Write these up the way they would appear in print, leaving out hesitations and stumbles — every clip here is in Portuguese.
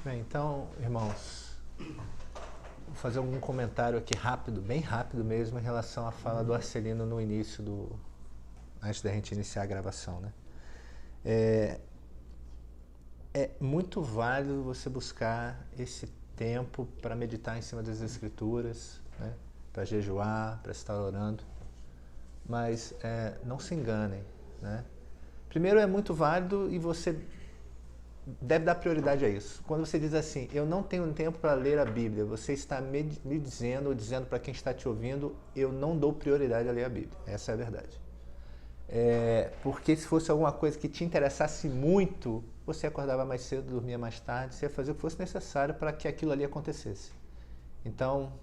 Bem, então, irmãos, vou fazer algum comentário aqui rápido, bem rápido mesmo, em relação à fala do Arcelino no início antes da gente iniciar a gravação, né? É muito válido você buscar esse tempo para meditar em cima das Escrituras, né? Para jejuar, para estar orando, mas não se enganem, né? Primeiro, é muito válido e você deve dar prioridade a isso. Quando você diz assim, eu não tenho tempo para ler a Bíblia, você está me dizendo, ou dizendo para quem está te ouvindo, eu não dou prioridade a ler a Bíblia. Essa é a verdade. Porque se fosse alguma coisa que te interessasse muito, você acordava mais cedo, dormia mais tarde, você ia fazer o que fosse necessário para que aquilo ali acontecesse. Então,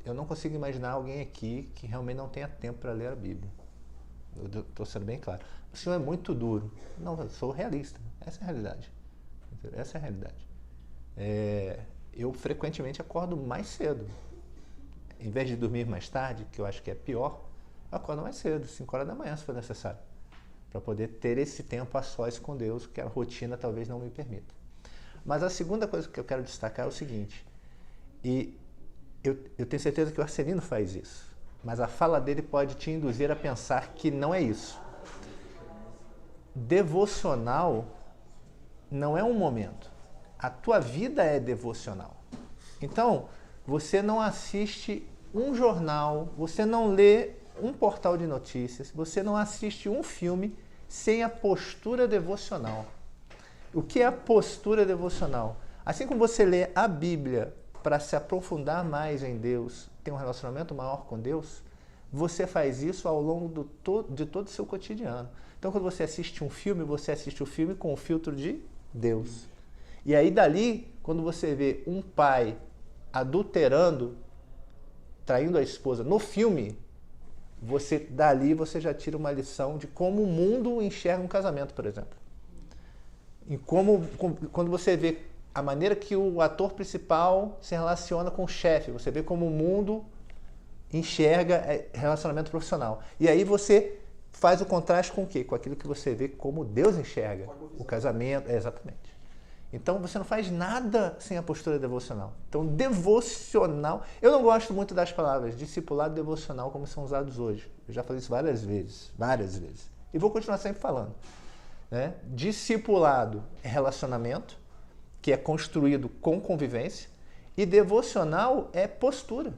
eu não consigo imaginar alguém aqui que realmente não tenha tempo para ler a Bíblia. Eu estou sendo bem claro. O senhor é muito duro. Não, eu sou realista. Essa é a realidade. Essa é a realidade. Eu frequentemente acordo mais cedo. Em vez de dormir mais tarde, que eu acho que é pior, eu acordo mais cedo, 5 horas da manhã, se for necessário, para poder ter esse tempo a sós com Deus, que a rotina talvez não me permita. Mas a segunda coisa que eu quero destacar é o seguinte, e eu tenho certeza que o Arcelino faz isso, mas a fala dele pode te induzir a pensar que não é isso. Devocional não é um momento. A tua vida é devocional. Então, você não assiste um jornal, você não lê um portal de notícias, você não assiste um filme sem a postura devocional. O que é a postura devocional? Assim como você lê a Bíblia para se aprofundar mais em Deus, ter um relacionamento maior com Deus, você faz isso ao longo de todo o seu cotidiano. Então, quando você assiste um filme, você assiste o filme com o filtro de Deus. E aí dali, quando você vê um pai adulterando, traindo a esposa no filme, dali você já tira uma lição de como o mundo enxerga um casamento, por exemplo. E quando você vê a maneira que o ator principal se relaciona com o chefe, você vê como o mundo enxerga relacionamento profissional. E aí você faz o contraste com o quê? Com aquilo que você vê como Deus enxerga o casamento. Exatamente. Então você não faz nada sem a postura devocional. Então, devocional... Eu não gosto muito das palavras discipulado e devocional como são usados hoje. Eu já falei isso várias vezes. E vou continuar sempre falando. Né? Discipulado é relacionamento, que é construído com convivência, e devocional é postura.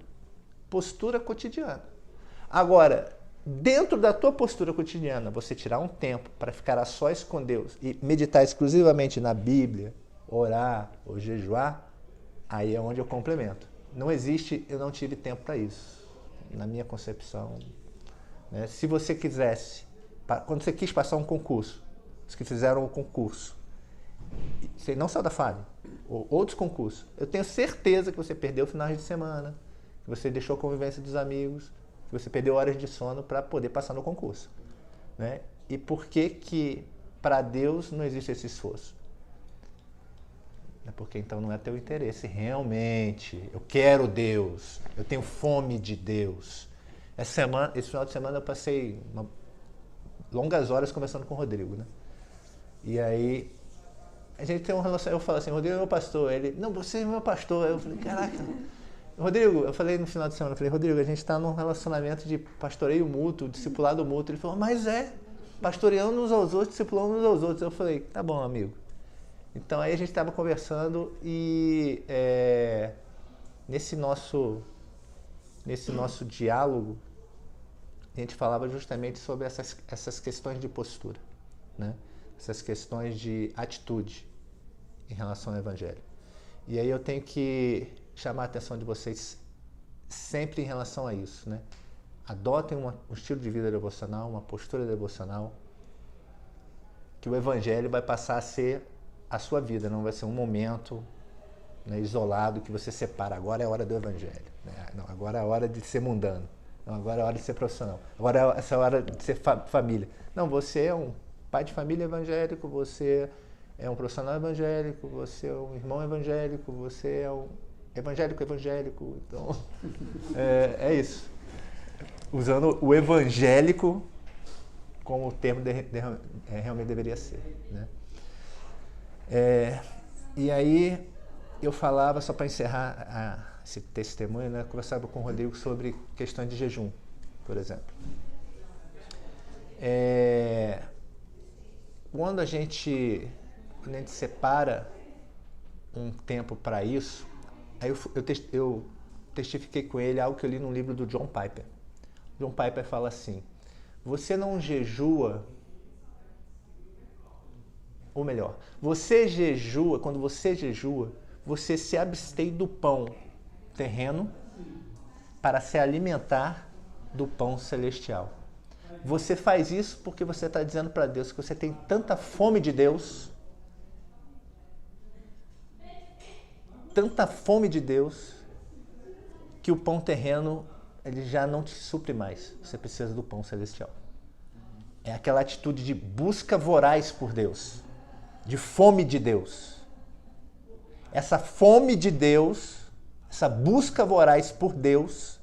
Postura cotidiana. Agora, dentro da tua postura cotidiana, você tirar um tempo para ficar a sós com Deus e meditar exclusivamente na Bíblia, orar ou jejuar, aí é onde eu complemento. Não existe, eu não tive tempo para isso, na minha concepção. Né? Se você quisesse, quando você quis passar um concurso, os que fizeram o concurso, você não saiu da FAD, ou outros concursos, eu tenho certeza que você perdeu finais de semana, que você deixou a convivência dos amigos, que você perdeu horas de sono para poder passar no concurso. Né? E por que para Deus não existe esse esforço? É porque então não é teu interesse realmente. Eu quero Deus, eu tenho fome de Deus. Esse final de semana eu passei longas horas conversando com o Rodrigo. Né? E aí a gente tem um relacionamento, eu falo assim, Rodrigo é meu pastor. Ele, não, você é meu pastor. Eu falei, caraca... Rodrigo, eu falei no final de semana, Rodrigo, a gente está num relacionamento de pastoreio mútuo, discipulado mútuo. Ele falou, mas pastoreando uns aos outros, discipulando uns aos outros. Eu falei, tá bom, amigo. Então aí a gente estava conversando e nesse nosso diálogo, a gente falava justamente sobre essas questões de postura, né? Essas questões de atitude em relação ao Evangelho. E aí eu tenho que chamar a atenção de vocês sempre em relação a isso, né? Adotem um estilo de vida devocional, uma postura devocional, que o Evangelho vai passar a ser a sua vida, não vai ser um momento, né, isolado que você separa. Agora é a hora do Evangelho, né? Não, agora é a hora de ser mundano, não, agora é a hora de ser profissional, agora é a hora de ser família. Não, você é um pai de família evangélico, você é um profissional evangélico, você é um irmão evangélico, você é um evangélico, então é isso. Usando o evangélico como o termo realmente deveria ser, né? E aí eu falava, só para encerrar esse testemunho, né? Eu conversava com o Rodrigo sobre questões de jejum, por exemplo. Quando a gente separa um tempo para isso, aí eu testifiquei com ele algo que eu li num livro do John Piper. John Piper fala assim: você não jejua, ou melhor, você jejua, quando você jejua, você se abstém do pão terreno para se alimentar do pão celestial. Você faz isso porque você está dizendo para Deus que você tem tanta fome de Deus, que o pão terreno ele já não te supre mais. Você precisa do pão celestial. É aquela atitude de busca voraz por Deus, de fome de Deus. Essa fome de Deus, essa busca voraz por Deus,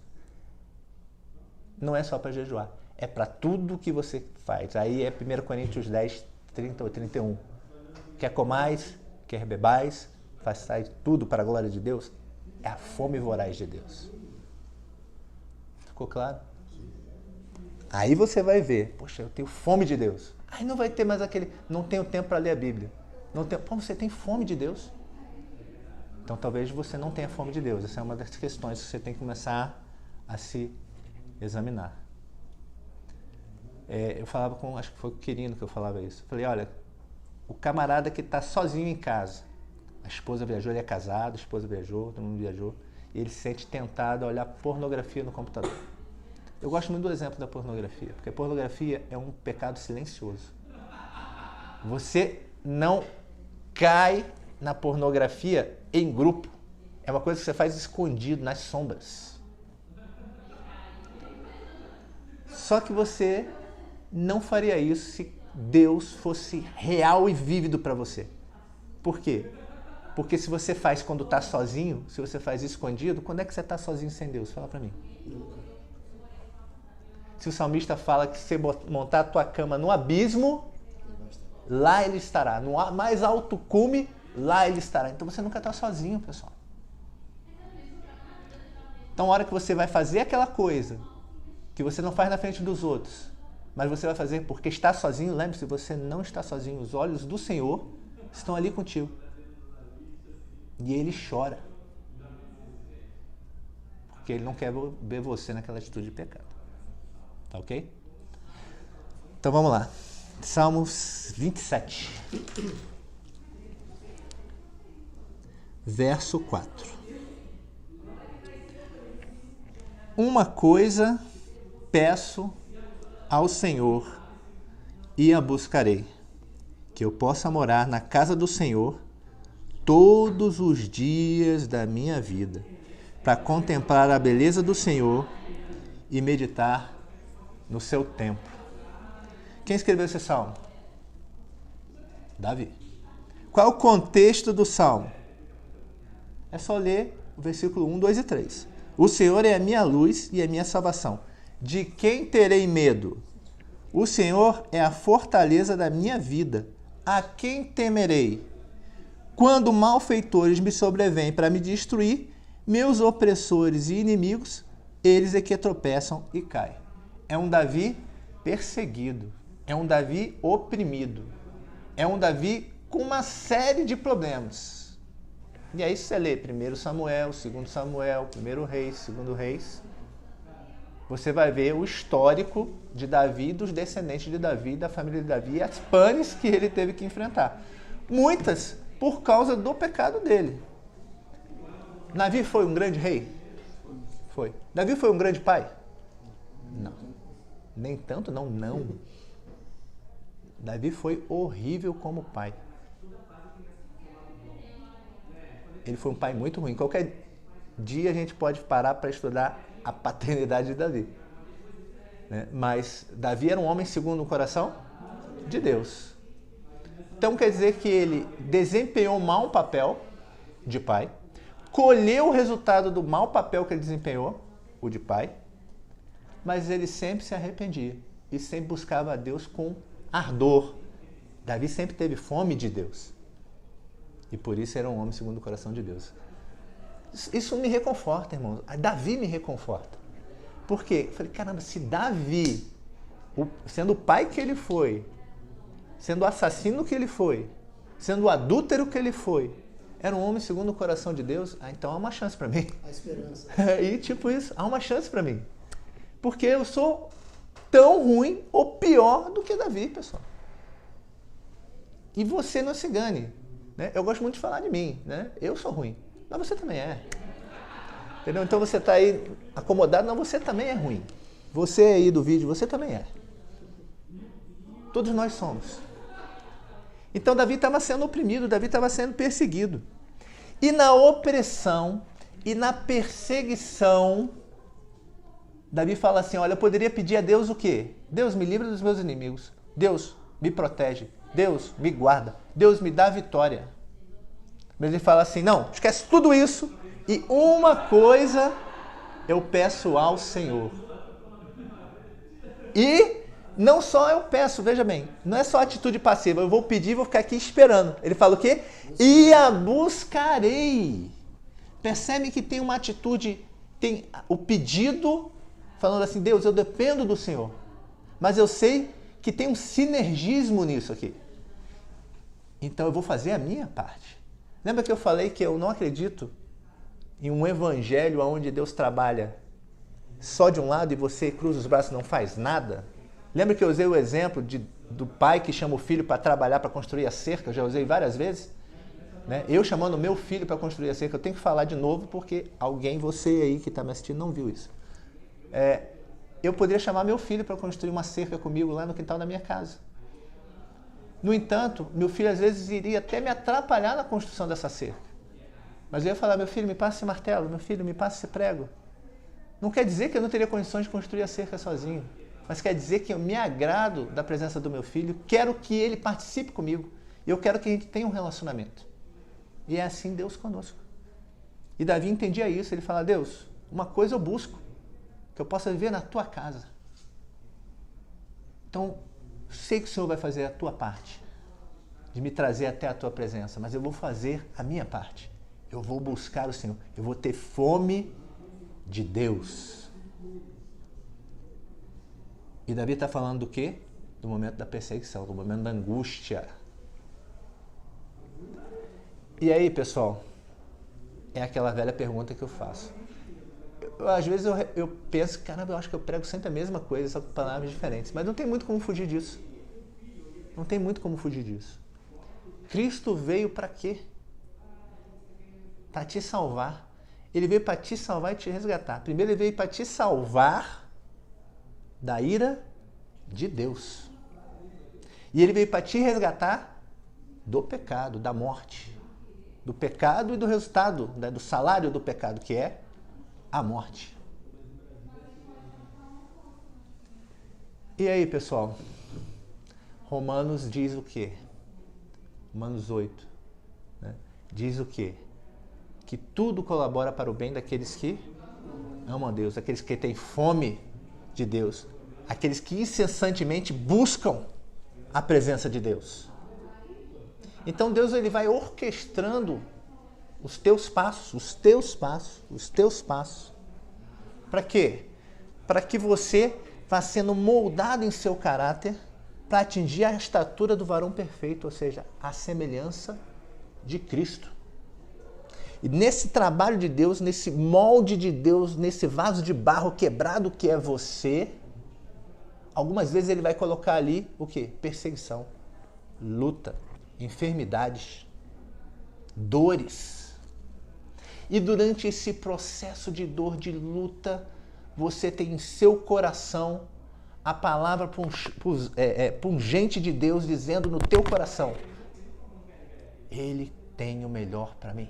não é só para jejuar, é para tudo que você faz. Aí é 1 Coríntios 10, 30 ou 31. Quer comais, quer bebais, façais tudo para a glória de Deus. É a fome voraz de Deus. Ficou claro? Aí você vai ver, poxa, eu tenho fome de Deus. Aí não vai ter mais aquele, não tenho tempo para ler a Bíblia. Pô, você tem fome de Deus? Então talvez você não tenha fome de Deus. Essa é uma das questões que você tem que começar a se examinar. Eu falava com, acho que foi com o Quirino que eu falava isso. Eu falei, olha, o camarada que está sozinho em casa, a esposa viajou, ele é casado, a esposa viajou, todo mundo viajou, e ele se sente tentado a olhar pornografia no computador. Eu gosto muito do exemplo da pornografia, porque a pornografia é um pecado silencioso. Você não cai na pornografia em grupo. É uma coisa que você faz escondido, nas sombras. Só que você não faria isso se Deus fosse real e vívido para você. Por quê? Porque se você faz quando está sozinho, se você faz escondido, quando é que você está sozinho sem Deus? Fala para mim. Se o salmista fala que se você montar a tua cama no abismo, lá ele estará. No mais alto cume, lá ele estará. Então você nunca está sozinho, pessoal. Então a hora que você vai fazer aquela coisa que você não faz na frente dos outros, mas você vai fazer porque está sozinho, lembre-se, você não está sozinho. Os olhos do Senhor estão ali contigo. E Ele chora. Porque Ele não quer ver você naquela atitude de pecado. Tá ok? Então vamos lá. Salmos 27. Verso 4. Uma coisa peço ao Senhor e a buscarei, que eu possa morar na casa do Senhor todos os dias da minha vida, para contemplar a beleza do Senhor e meditar no seu templo. Quem escreveu esse salmo? Davi. Qual é o contexto do salmo? É só ler o versículo 1, 2 e 3. O Senhor é a minha luz e a minha salvação. De quem terei medo? O Senhor é a fortaleza da minha vida. A quem temerei? Quando malfeitores me sobrevêm para me destruir, meus opressores e inimigos, eles é que tropeçam e caem. É um Davi perseguido. É um Davi oprimido. É um Davi com uma série de problemas. E aí você lê 1 Samuel, 2 Samuel, 1 Reis, 2 Reis. Você vai ver o histórico de Davi, dos descendentes de Davi, da família de Davi, e as panes que ele teve que enfrentar. Muitas por causa do pecado dele. Davi foi um grande rei? Foi. Davi foi um grande pai? Não. Nem tanto, não. Davi foi horrível como pai. Ele foi um pai muito ruim. Qualquer dia a gente pode parar para estudar a paternidade de Davi. Né? Mas Davi era um homem segundo o coração de Deus. Então quer dizer que ele desempenhou mal um papel de pai, colheu o resultado do mau papel que ele desempenhou, o de pai, mas ele sempre se arrependia e sempre buscava a Deus com ardor. Davi sempre teve fome de Deus. E por isso era um homem segundo o coração de Deus. Isso me reconforta, irmão. Davi me reconforta. Por quê? Eu falei, caramba, se Davi, sendo o pai que ele foi, sendo o assassino que ele foi, sendo o adúltero que ele foi, era um homem segundo o coração de Deus, então há uma chance para mim. A esperança. E tipo isso, há uma chance para mim. Porque eu sou tão ruim ou pior do que Davi, pessoal. E você não se engane. Né? Eu gosto muito de falar de mim. Né? Eu sou ruim, mas você também é. Entendeu? Então você está aí acomodado, não, você também é ruim. Você aí do vídeo, você também é. Todos nós somos. Então Davi estava sendo oprimido, Davi estava sendo perseguido. E na opressão e na perseguição, Davi fala assim, olha, eu poderia pedir a Deus o quê? Deus, me livra dos meus inimigos. Deus, me protege. Deus, me guarda. Deus, me dá vitória. Mas ele fala assim, não, esquece tudo isso e uma coisa eu peço ao Senhor. E não só eu peço, veja bem, não é só atitude passiva, eu vou pedir e vou ficar aqui esperando. Ele fala o quê? E a buscarei. Percebe que tem uma atitude, tem o pedido, falando assim, Deus, eu dependo do Senhor. Mas eu sei que tem um sinergismo nisso aqui. Então eu vou fazer a minha parte. Lembra que eu falei que eu não acredito em um evangelho onde Deus trabalha só de um lado e você cruza os braços e não faz nada? Lembra que eu usei o exemplo do pai que chama o filho para trabalhar, para construir a cerca? Eu já usei várias vezes. Né? Eu chamando o meu filho para construir a cerca, eu tenho que falar de novo porque alguém, você aí que está me assistindo, não viu isso. Eu poderia chamar meu filho para construir uma cerca comigo lá no quintal da minha casa. No entanto, meu filho às vezes iria até me atrapalhar na construção dessa cerca. Mas eu ia falar, meu filho, me passa esse martelo, meu filho, me passa esse prego. Não quer dizer que eu não teria condições de construir a cerca sozinho, mas quer dizer que eu me agrado da presença do meu filho, quero que ele participe comigo, e eu quero que a gente tenha um relacionamento. E é assim Deus conosco. E Davi entendia isso, ele fala, Deus, uma coisa eu busco, que eu possa viver na tua casa. Então, sei que o Senhor vai fazer a tua parte, de me trazer até a tua presença, mas eu vou fazer a minha parte. Eu vou buscar o Senhor, eu vou ter fome de Deus. E Davi está falando do quê? Do momento da perseguição, do momento da angústia. E aí, pessoal, é aquela velha pergunta que eu faço. Às vezes eu penso, caramba, eu acho que eu prego sempre a mesma coisa, só com palavras diferentes. Mas não tem muito como fugir disso. Não tem muito como fugir disso. Cristo veio para quê? Para te salvar. Ele veio para te salvar e te resgatar. Primeiro ele veio para te salvar da ira de Deus. E ele veio para te resgatar do pecado, da morte. Do pecado e do resultado, né, do salário do pecado, que é a morte. E aí, pessoal? Romanos diz o quê? Romanos 8. Né? Diz o quê? Que tudo colabora para o bem daqueles que amam a Deus, aqueles que têm fome de Deus, aqueles que incessantemente buscam a presença de Deus. Então Deus ele vai orquestrando os teus passos. Para quê? Para que você vá sendo moldado em seu caráter para atingir a estatura do varão perfeito, ou seja, a semelhança de Cristo. E nesse trabalho de Deus, nesse molde de Deus, nesse vaso de barro quebrado que é você, algumas vezes ele vai colocar ali o quê? Perseguição, luta, enfermidades, dores. E durante esse processo de dor, de luta, você tem em seu coração a palavra pungente de Deus dizendo no teu coração, Ele tem o melhor para mim.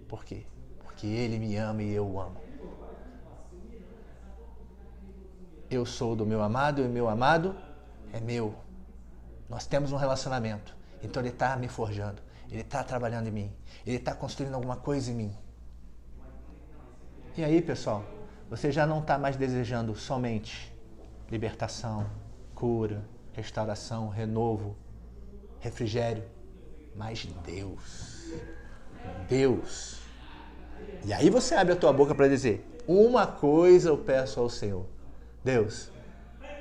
Por quê? Porque Ele me ama e eu o amo. Eu sou do meu amado e o meu amado é meu. Nós temos um relacionamento. Então Ele está me forjando. Ele está trabalhando em mim. Ele está construindo alguma coisa em mim. E aí, pessoal, você já não está mais desejando somente libertação, cura, restauração, renovo, refrigério. mas Deus. E aí você abre a tua boca para dizer, uma coisa eu peço ao Senhor. Deus,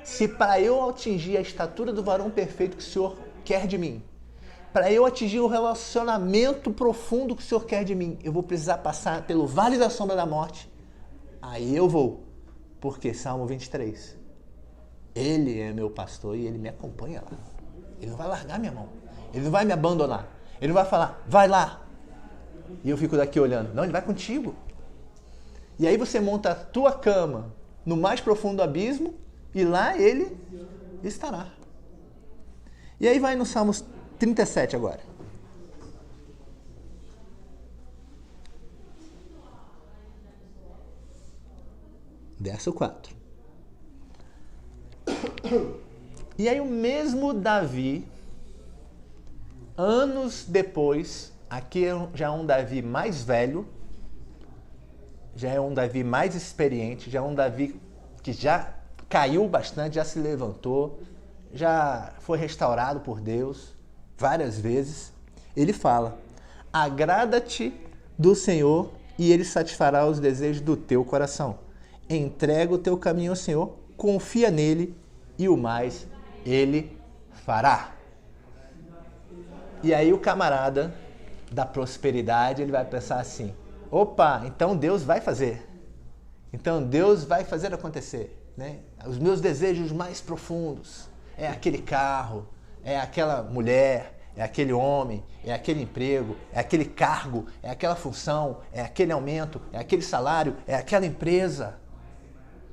se para eu atingir a estatura do varão perfeito que o Senhor quer de mim, para eu atingir o relacionamento profundo que o Senhor quer de mim, eu vou precisar passar pelo vale da sombra da morte, aí eu vou. Porque Salmo 23, Ele é meu pastor e Ele me acompanha lá. Ele não vai largar minha mão. Ele não vai me abandonar. Ele não vai falar, vai lá. E eu fico daqui olhando. Não, Ele vai contigo. E aí você monta a tua cama no mais profundo abismo e lá Ele estará. E aí vai no Salmos 37 agora. Verso 4. E aí o mesmo Davi, anos depois, aqui já é um Davi mais velho, já é um Davi mais experiente, já é um Davi que já caiu bastante, já se levantou, já foi restaurado por Deus várias vezes. Ele fala, agrada-te do Senhor e Ele satisfará os desejos do teu coração. Entrega o teu caminho ao Senhor, confia nele e o mais Ele fará. E aí o camarada da prosperidade, ele vai pensar assim, opa, então Deus vai fazer. Então Deus vai fazer acontecer, né? Os meus desejos mais profundos é aquele carro, é aquela mulher, é aquele homem, é aquele emprego, é aquele cargo, é aquela função, é aquele aumento, é aquele salário, é aquela empresa,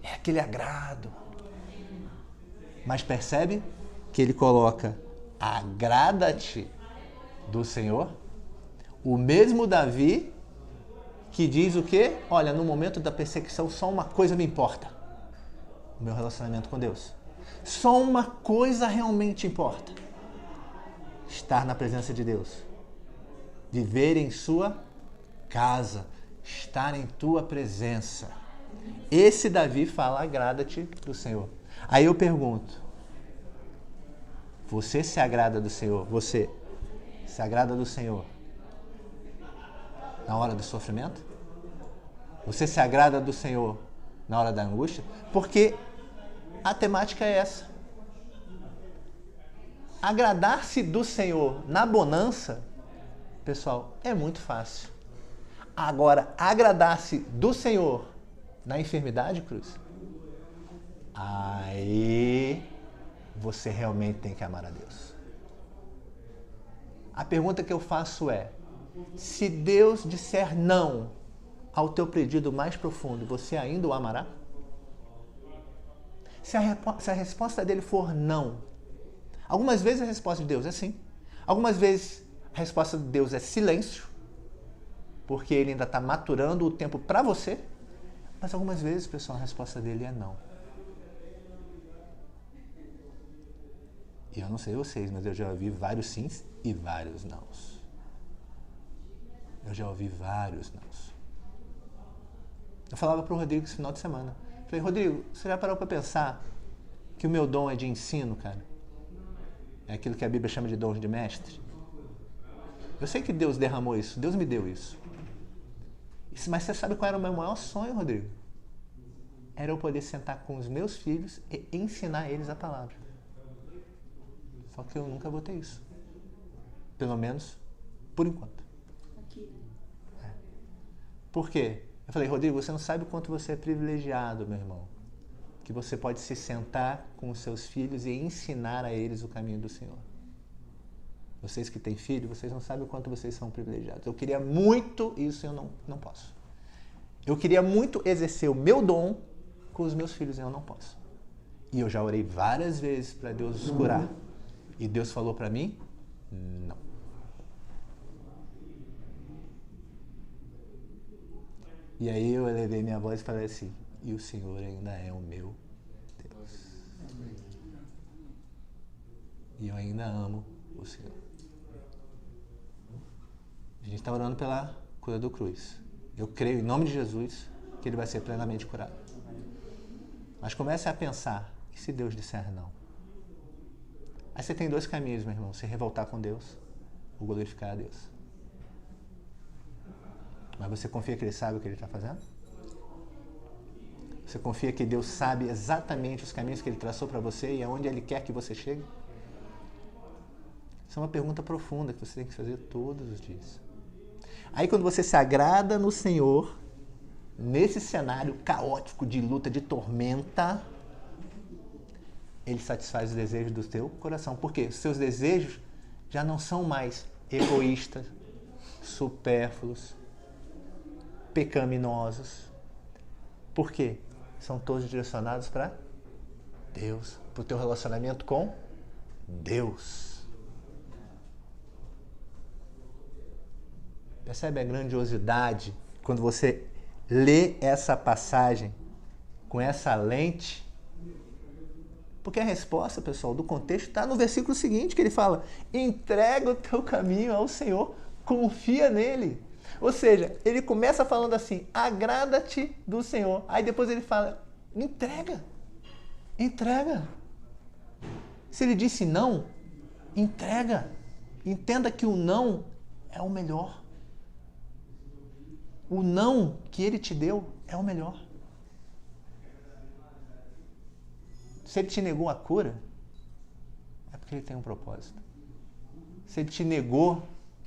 é aquele agrado. Mas percebe que ele coloca agrada-te do Senhor, o mesmo Davi que diz o quê? Olha, no momento da perseguição só uma coisa me importa, o meu relacionamento com Deus. Só uma coisa realmente importa, estar na presença de Deus, viver em sua casa, estar em tua presença. Esse Davi fala, agrada-te do Senhor. Aí eu pergunto, você se agrada do Senhor? Você se agrada do Senhor na hora do sofrimento? Você se agrada do Senhor na hora da angústia? Porque a temática é essa. Agradar-se do Senhor na bonança, pessoal, é muito fácil. Agora, agradar-se do Senhor na enfermidade, Cruz, aí você realmente tem que amar a Deus. A pergunta que eu faço é, se Deus disser não ao teu pedido mais profundo, você ainda o amará? Se a resposta dele for não, algumas vezes a resposta de Deus é sim, algumas vezes a resposta de Deus é silêncio, porque ele ainda está maturando o tempo para você, mas algumas vezes, pessoal, a resposta dele é não. E eu não sei vocês, mas eu já ouvi vários sims e vários nãos. Eu já ouvi vários nãos. Eu falava para o Rodrigo esse final de semana. Falei, Rodrigo, você já parou para pensar que o meu dom é de ensino, cara? É aquilo que a Bíblia chama de dons de mestre. Eu sei que Deus derramou isso, Deus me deu isso. Mas você sabe qual era o meu maior sonho, Rodrigo? Era eu poder sentar com os meus filhos e ensinar eles a palavra. Só que eu nunca vou ter isso. Pelo menos, por enquanto. Por quê? Eu falei, Rodrigo, você não sabe o quanto você é privilegiado, meu irmão. Que você pode se sentar com os seus filhos e ensinar a eles o caminho do Senhor. Vocês que têm filho, vocês não sabem o quanto vocês são privilegiados. Eu queria muito isso e eu não posso. Eu queria muito exercer o meu dom com os meus filhos e eu não posso. E eu já orei várias vezes para Deus os curar. E Deus falou para mim, não. E aí eu elevei minha voz e falei assim, e o Senhor ainda é o meu Deus. E eu ainda amo o Senhor. A gente está orando pela cura do Cruz. Eu creio, em nome de Jesus, que ele vai ser plenamente curado. Mas comece a pensar, e se Deus disser não? Aí você tem dois caminhos, meu irmão, se revoltar com Deus o glorificar a Deus. Mas você confia que Ele sabe o que Ele está fazendo? Você confia que Deus sabe exatamente os caminhos que Ele traçou para você e aonde Ele quer que você chegue? Essa é uma pergunta profunda que você tem que fazer todos os dias. Aí quando você se agrada no Senhor, nesse cenário caótico de luta, de tormenta, Ele satisfaz os desejos do teu coração. Por quê? Os seus desejos já não são mais egoístas, supérfluos, pecaminosos. Por quê? São todos direcionados para Deus, para o teu relacionamento com Deus. Percebe a grandiosidade quando você lê essa passagem com essa lente? Porque a resposta, pessoal, do contexto está no versículo seguinte, que ele fala: entrega o teu caminho ao Senhor, confia nele. Ou seja, ele começa falando assim, agrada-te do Senhor. Aí depois ele fala, entrega. Se ele disse não, entrega. Entenda que o não é o melhor. O não que ele te deu é o melhor. Se ele te negou a cura, é porque ele tem um propósito. Se ele te negou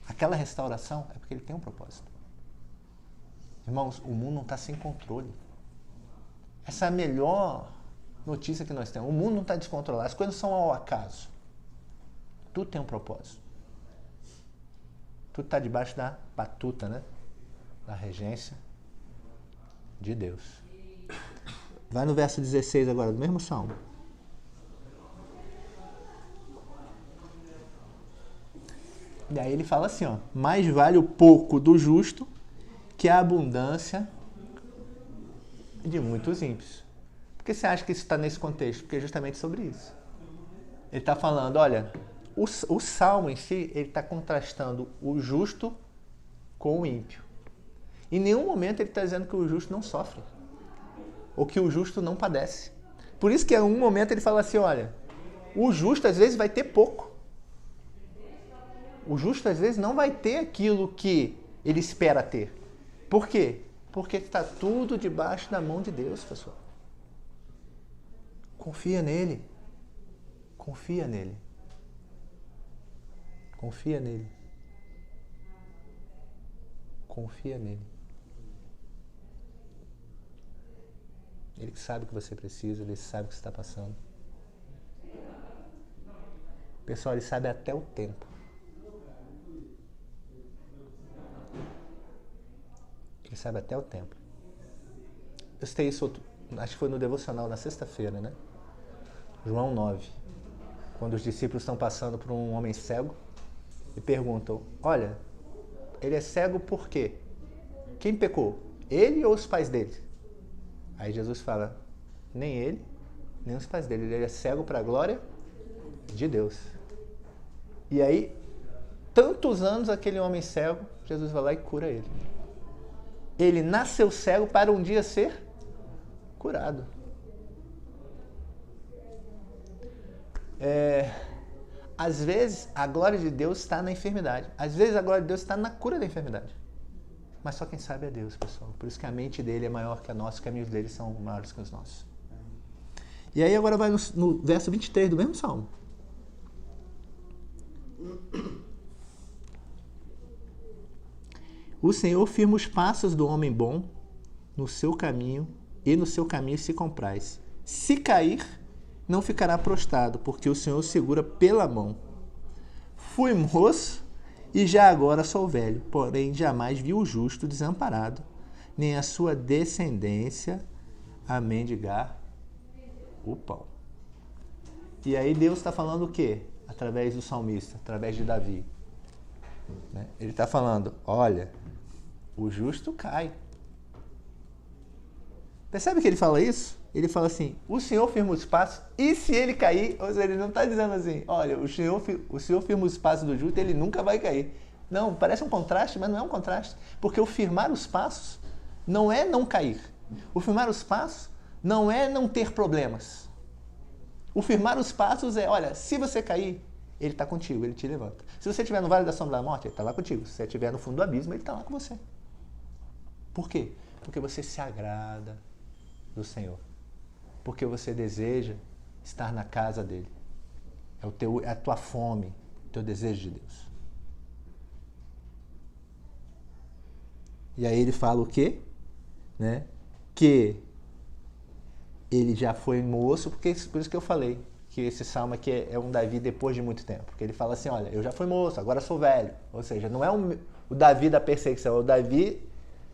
aquela restauração, é porque ele tem um propósito. Irmãos, o mundo não está sem controle. Essa é a melhor notícia que nós temos. O mundo não está descontrolado. As coisas são ao acaso. Tudo tem um propósito. Tudo está debaixo da batuta, né? Da regência de Deus. Vai no verso 16 agora, do mesmo salmo. E aí ele fala assim, ó, mais vale o pouco do justo que a abundância de muitos ímpios. Por que você acha que isso está nesse contexto? Porque é justamente sobre isso. Ele está falando, olha, o salmo em si, ele está contrastando o justo com o ímpio. Em nenhum momento ele está dizendo que o justo não sofre, ou que o justo não padece. Por isso que em um momento ele fala assim, olha, o justo às vezes vai ter pouco. O justo às vezes não vai ter aquilo que ele espera ter. Por quê? Porque está tudo debaixo da mão de Deus, pessoal. Confia nele. Confia nele. Confia nele. Confia nele. Ele sabe o que você precisa, ele sabe o que você está passando. Pessoal, ele sabe até o tempo. Ele sabe até o tempo. Eu citei isso, acho que foi no devocional na sexta-feira, né? João 9. Quando os discípulos estão passando por um homem cego e perguntam, olha, ele é cego por quê? Quem pecou? Ele ou os pais dele? Aí Jesus fala, nem ele, nem os pais dele. Ele é cego para a glória de Deus. E aí, tantos anos aquele homem cego, Jesus vai lá e cura ele. Ele nasceu cego para um dia ser curado. Às vezes, a glória de Deus está na enfermidade. Às vezes, a glória de Deus está na cura da enfermidade. Mas só quem sabe é Deus, pessoal. Por isso que a mente dele é maior que a nossa, os caminhos dele são maiores que os nossos. E aí agora vai no verso 23 do mesmo salmo. O Senhor firma os passos do homem bom no seu caminho, e no seu caminho se compraz. Se cair, não ficará prostrado, porque o Senhor segura pela mão. Fui moço e já agora sou velho, porém jamais vi o justo desamparado, nem a sua descendência a mendigar o pão. E aí Deus está falando o quê? Através do salmista, através de Davi. Ele está falando, olha, o justo cai. Percebe que ele fala isso? Ele fala assim, o Senhor firma os passos, e se ele cair, ou seja, ele não está dizendo assim, olha, o Senhor firma os passos do justo, ele nunca vai cair. Não, parece um contraste, mas não é um contraste. Porque o firmar os passos não é não cair. O firmar os passos não é não ter problemas. O firmar os passos é, olha, se você cair, Ele está contigo, ele te levanta. Se você estiver no vale da sombra da morte, ele está lá contigo. Se você estiver no fundo do abismo, ele está lá com você. Por quê? Porque você se agrada do Senhor. Porque você deseja estar na casa dele. É a tua fome, o teu desejo de Deus. E aí ele fala o quê? Né? Que ele já foi moço, por isso que eu falei que esse salmo aqui é um Davi depois de muito tempo. Porque ele fala assim, olha, eu já fui moço, agora sou velho. Ou seja, não é o Davi da perseguição, é o Davi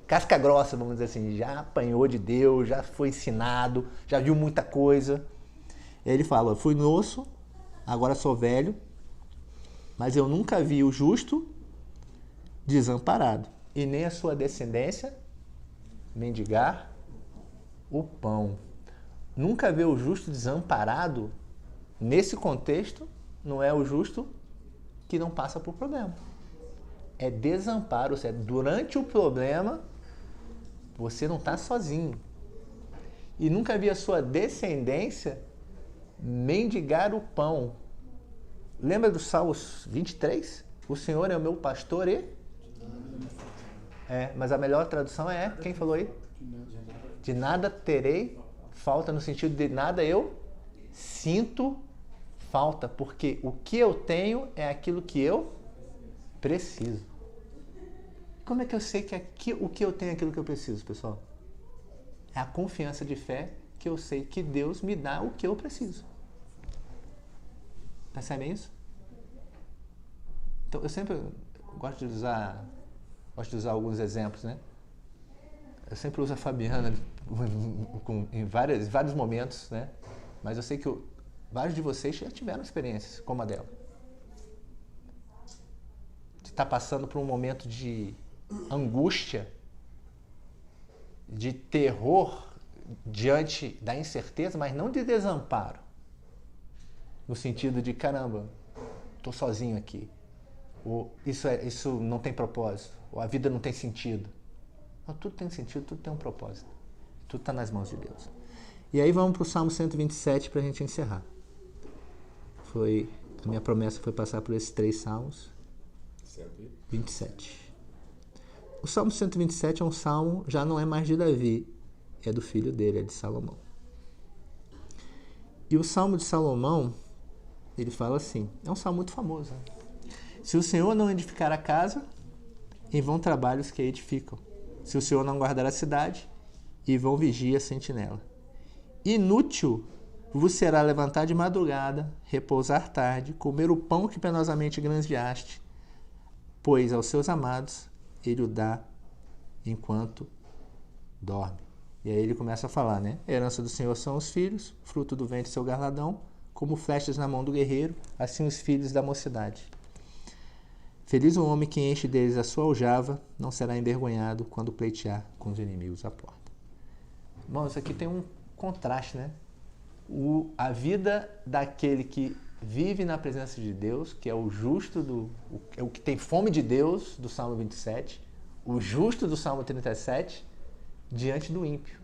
casca grossa, vamos dizer assim. Já apanhou de Deus, já foi ensinado, já viu muita coisa. E aí ele fala, fui moço, agora sou velho, mas eu nunca vi o justo desamparado, e nem a sua descendência mendigar o pão. Nunca ver o justo desamparado, nesse contexto, não é o justo que não passa por problema. É desamparo, ou seja, durante o problema, você não está sozinho. E nunca vi a sua descendência mendigar o pão. Lembra do Salmos 23? O Senhor é o meu pastor e... mas a melhor tradução é, quem falou aí? De nada terei falta, no sentido de nada eu sinto falta, porque o que eu tenho é aquilo que eu preciso. Como é que eu sei que o que eu tenho é aquilo que eu preciso, pessoal? É a confiança de fé que eu sei que Deus me dá o que eu preciso. Percebem isso? Então, eu sempre gosto de usar alguns exemplos, né? Eu sempre uso a Fabiana em vários momentos, né? Mas eu sei que vários de vocês já tiveram experiências como a dela. De estar passando por um momento de angústia, de terror diante da incerteza, mas não de desamparo. No sentido de, caramba, estou sozinho aqui. Ou isso não tem propósito. Ou a vida não tem sentido. Não, tudo tem sentido, tudo tem um propósito. Tudo está nas mãos de Deus. E aí vamos para o Salmo 127 para a gente encerrar. A minha promessa foi passar por esses 3 salmos. 127. O Salmo 127 é um salmo, já não é mais de Davi, é do filho dele, é de Salomão. E o Salmo de Salomão, ele fala assim, é um salmo muito famoso. Né? Se o Senhor não edificar a casa, em vão trabalhos que a edificam. Se o Senhor não guardar a cidade, em vão vigia a sentinela. Inútil vos será levantar de madrugada, repousar tarde, comer o pão que penosamente granjeaste, pois aos seus amados ele o dá enquanto dorme. E aí ele começa a falar, né? A herança do Senhor são os filhos, fruto do ventre seu galardão, como flechas na mão do guerreiro, assim os filhos da mocidade. Feliz o homem que enche deles a sua aljava, não será envergonhado quando pleitear com os inimigos à porta. Bom, isso aqui tem um contraste, né? A vida daquele que vive na presença de Deus, que é o justo, é o que tem fome de Deus, do Salmo 27, o justo do Salmo 37, diante do ímpio.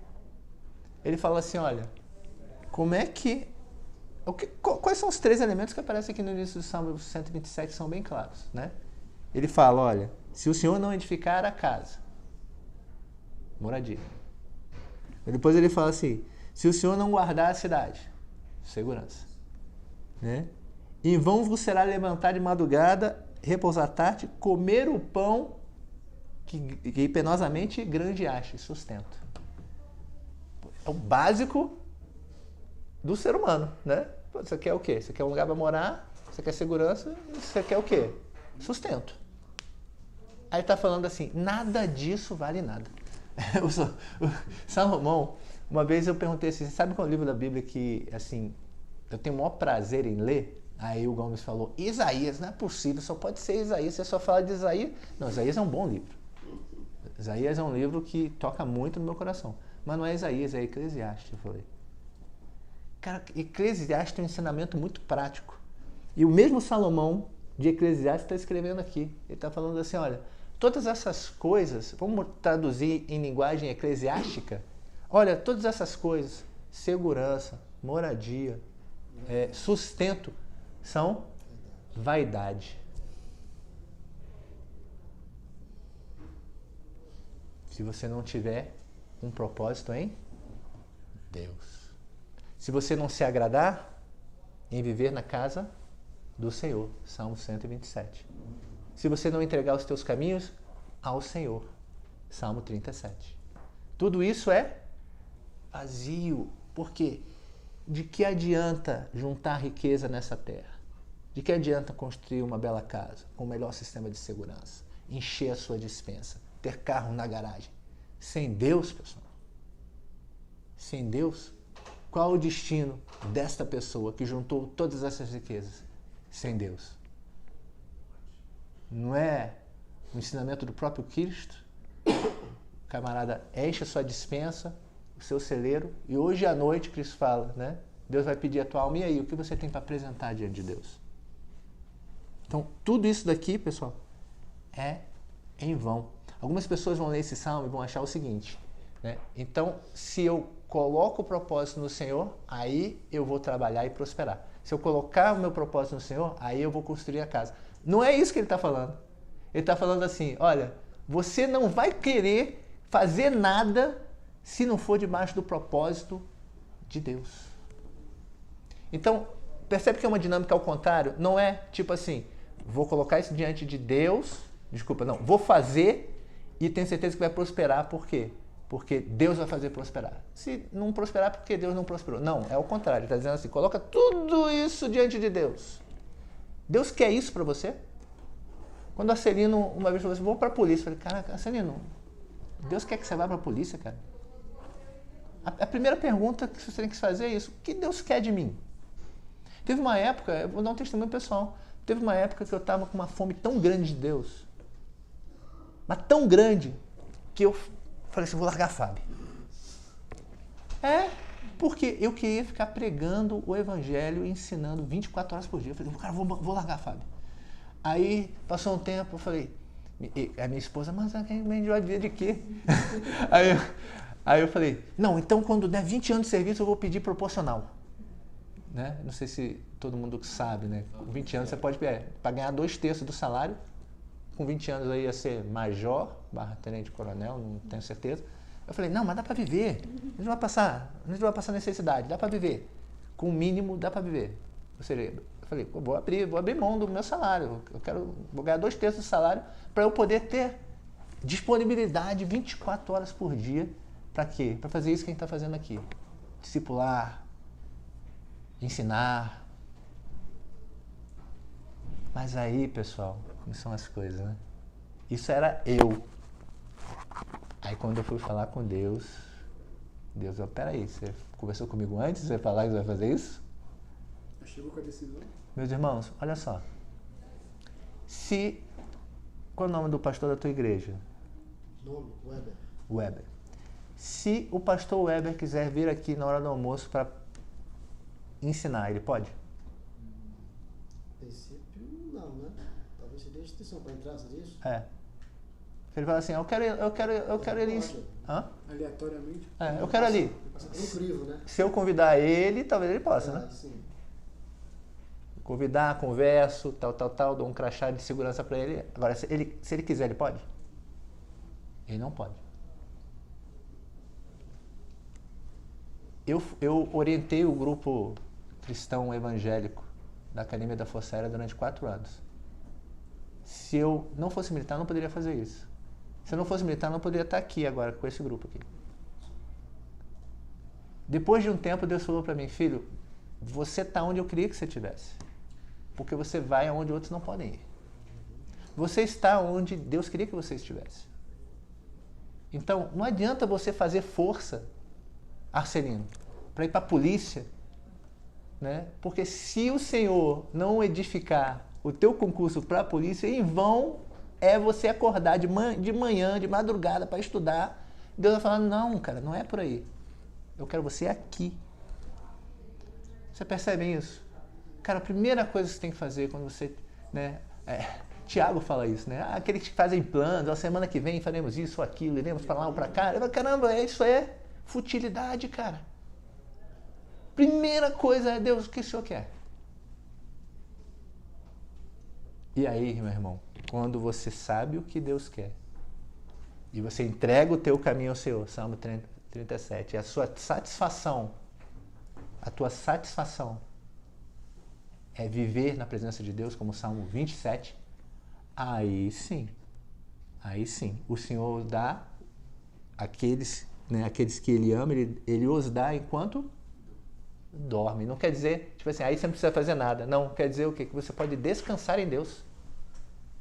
Ele fala assim, olha, quais são os 3 elementos que aparecem aqui no início do Salmo 127, que são bem claros, né? Ele fala, olha, se o Senhor não edificar a casa, moradia. Depois ele fala assim, se o Senhor não guardar a cidade, segurança. Né? Em vão vos será levantar de madrugada, repousar tarde, comer o pão que penosamente granjeaste, sustento. É o básico do ser humano, né? Você quer o quê? Você quer um lugar para morar, você quer segurança, você quer o quê? Sustento. Aí está falando assim, nada disso vale nada. O Salomão, uma vez eu perguntei assim, sabe qual é o livro da Bíblia que, assim, eu tenho o maior prazer em ler? Aí o Gomes falou, Isaías, não é possível, só pode ser Isaías, você só fala de Isaías. Não, Isaías é um bom livro. Isaías é um livro que toca muito no meu coração. Mas não é Isaías, é Eclesiastes, eu falei. Cara, Eclesiastes tem um ensinamento muito prático. E o mesmo Salomão de Eclesiastes está escrevendo aqui. Ele está falando assim, olha, todas essas coisas, vamos traduzir em linguagem eclesiástica, olha, todas essas coisas, segurança, moradia, sustento, são vaidade. Se você não tiver um propósito em Deus. Se você não se agradar em viver na casa do Senhor. Salmo 127. Se você não entregar os teus caminhos ao Senhor. Salmo 37. Tudo isso é vazio. Por quê? De que adianta juntar riqueza nessa terra? De que adianta construir uma bela casa com o melhor sistema de segurança? Encher a sua despensa? Ter carro na garagem? Sem Deus, pessoal. Sem Deus, qual o destino desta pessoa que juntou todas essas riquezas? Sem Deus. Não é o ensinamento do próprio Cristo? O camarada enche a sua despensa, o seu celeiro, e hoje à noite Cristo fala, né? Deus vai pedir a tua alma, e aí, o que você tem para apresentar diante de Deus? Então, tudo isso daqui, pessoal, é em vão. Algumas pessoas vão ler esse salmo e vão achar o seguinte, né? Então, se eu coloco o propósito no Senhor, aí eu vou trabalhar e prosperar. Se eu colocar o meu propósito no Senhor, aí eu vou construir a casa. Não é isso que ele está falando. Ele está falando assim, olha, você não vai querer fazer nada se não for debaixo do propósito de Deus. Então, percebe que é uma dinâmica ao contrário? Não é tipo assim, vou colocar isso diante de Deus, vou fazer e tenho certeza que vai prosperar. Por quê? Porque Deus vai fazer prosperar. Se não prosperar, porque Deus não prosperou. Não, é o contrário. Ele está dizendo assim, coloca tudo isso diante de Deus. Deus quer isso para você? Quando a Celino uma vez falou assim, vou para a polícia. Eu falei, caraca, Celino, Deus quer que você vá para a polícia, cara? A primeira pergunta que você tem que fazer é isso. O que Deus quer de mim? Teve uma época, eu vou dar um testemunho pessoal, teve uma época que eu estava com uma fome tão grande de Deus, mas tão grande, que eu falei assim, vou largar a FAB. Porque eu queria ficar pregando o evangelho e ensinando 24 horas por dia. Eu falei, cara, vou largar a FAB. Aí, passou um tempo, eu falei, a minha esposa, mas a gente vai viver de quê? Aí eu falei, não, então quando der 20 anos de serviço eu vou pedir proporcional. Né? Não sei se todo mundo sabe, né? Com 20 anos você pode pedir, para ganhar 2/3 do salário, com 20 anos aí ia ser major, /tenente-coronel, não tenho certeza. Eu falei, não, mas dá para viver, a gente não vai passar necessidade, dá para viver. Com o mínimo dá para viver. Ou seja, eu falei, vou abrir mão do meu salário, vou ganhar 2/3 do salário para eu poder ter disponibilidade 24 horas por dia. Para quê? Para fazer isso que a gente está fazendo aqui. Discipular, ensinar. Mas aí, pessoal, como são as coisas, né? Isso era eu. Aí quando eu fui falar com Deus falou, peraí, você conversou comigo antes de você falar que você vai fazer isso? Chegou com a decisão. Meus irmãos, olha só. Qual é o nome do pastor da tua igreja? Nome, Weber. Weber. Se o pastor Weber quiser vir aqui na hora do almoço para ensinar, ele pode? Em princípio, não, né? Talvez você dê instituição para entrar, você diz? Ele fala assim, eu quero ele... Hã? Aleatoriamente? Eu quero ali. Passa pelo crivo, né? Se eu convidar ele, talvez ele possa, né? Sim. Convidar, converso, tal, dou um crachá de segurança para ele. Agora, se ele quiser, ele pode? Ele não pode. Eu orientei o grupo cristão evangélico da Academia da Força Aérea durante 4 anos. Se eu não fosse militar, eu não poderia fazer isso. Se eu não fosse militar, eu não poderia estar aqui agora com esse grupo aqui. Depois de um tempo, Deus falou para mim, filho, você está onde eu queria que você estivesse. Porque você vai aonde outros não podem ir. Você está onde Deus queria que você estivesse. Então, não adianta você fazer força, Arcelino, para ir para a polícia, né? Porque se o Senhor não edificar o teu concurso para a polícia, em vão é você acordar de manhã, de madrugada para estudar. Deus vai falar, não, cara, não é por aí. Eu quero você aqui. Você percebe isso? Cara, a primeira coisa que você tem que fazer quando você... né, Tiago fala isso, né? Aqueles que fazem planos, a semana que vem faremos isso ou aquilo, iremos para lá ou para cá. Eu falo, caramba, isso é futilidade, cara. Primeira coisa é, Deus, o que o Senhor quer? E aí, meu irmão, quando você sabe o que Deus quer e você entrega o teu caminho ao Senhor, Salmo 37, a tua satisfação é viver na presença de Deus, como o Salmo 27, aí sim, o Senhor dá aqueles que Ele ama, Ele os dá enquanto dorme. Não quer dizer, tipo assim, aí você não precisa fazer nada. Não, quer dizer o quê? Que você pode descansar em Deus.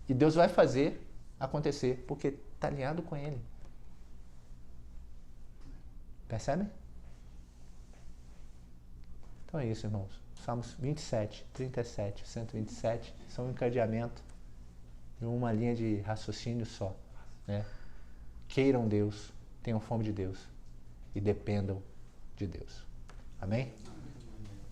E Deus vai fazer acontecer, porque está alinhado com Ele. Percebe? Então é isso, irmãos. Salmos 27, 37, 127 são um encadeamento de uma linha de raciocínio só, né? Queiram Deus, tenham fome de Deus e dependam de Deus. Amém?